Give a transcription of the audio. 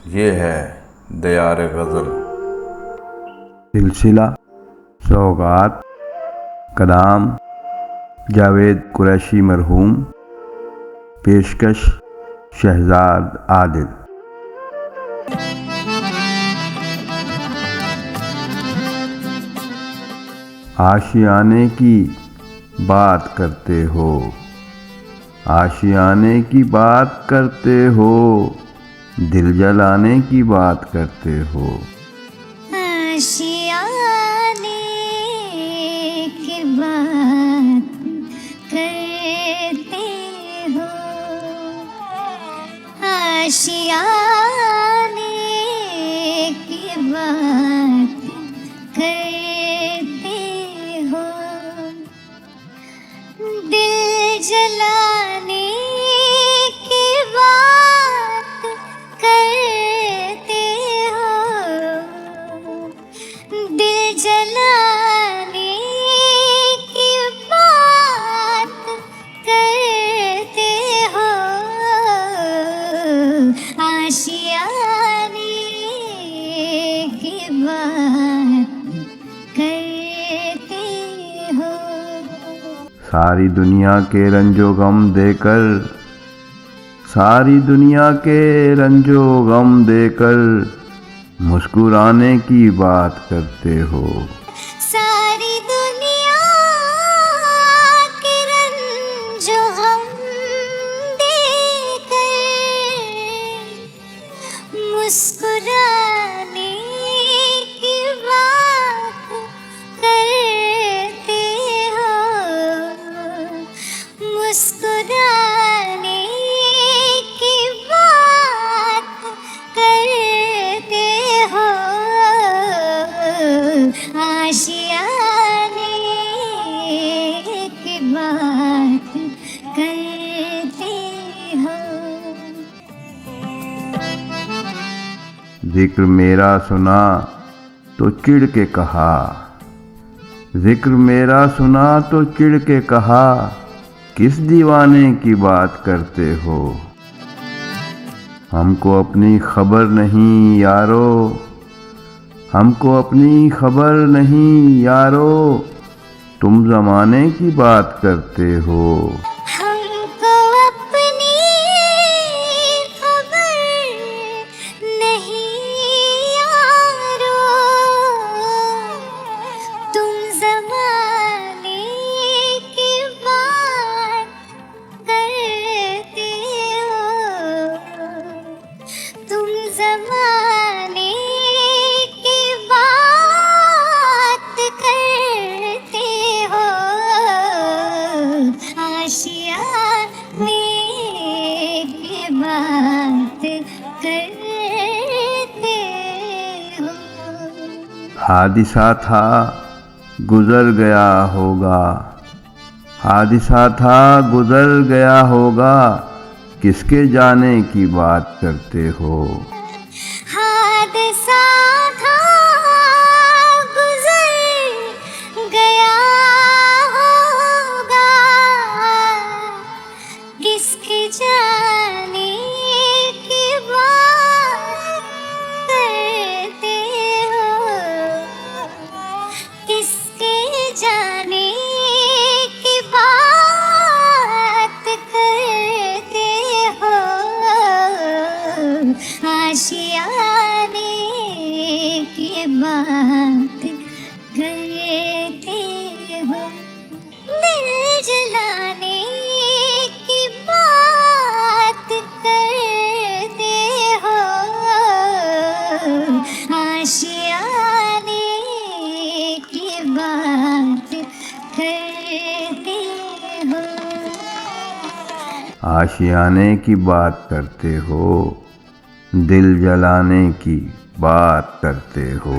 ये है दयार गज़ल। सिलसिला सौगात कलाम जावेद कुरैशी मरहूम। पेशकश शहजाद आदिल। आशियाने की बात करते हो, आशियाने की बात करते हो, दिल जलाने की बात करते हो। आशियाने की बात करते हो, आशियाने की बात करते हो, दिल जलाने की बात करते हो, दिल जलाने की बात करते हो, आशियाने की बात करते हो। सारी दुनिया के रंजो गम देकर, सारी दुनिया के रंजो गम देकर, मुस्कुराने की बात करते हो। सारी दुनिया के रंजो हम देकर, मुस्कुराने की बात करते हो, मुस्कुराने की बात करते हो, आशियाने की बात करते हो। जिक्र मेरा सुना तो चिढ़ के कहा, जिक्र मेरा सुना तो चिढ़ के कहा, किस दीवाने की बात करते हो। हमको अपनी खबर नहीं यारो, हमको अपनी खबर नहीं यारो, तुम ज़माने की बात करते हो। हमको अपनी खबर नहीं यारो, तुम ज़माने की बात करते हो, तुम ज़माने की बात करते हो, आशियाने की बात करते हो। हादिसा था गुजर गया होगा, हादिसा था गुजर गया होगा, किसके जाने की बात करते हो। हादसा था गुजर गया होगा, किसके जाने की बात करते हो, किसके जाने की बात करते हो, आशियाने की बात करते हो, दिल जलाने की बात करते हो, आशियाने की बात करते हो। आशियाने की बात करते हो, दिल जलाने की बात करते हो।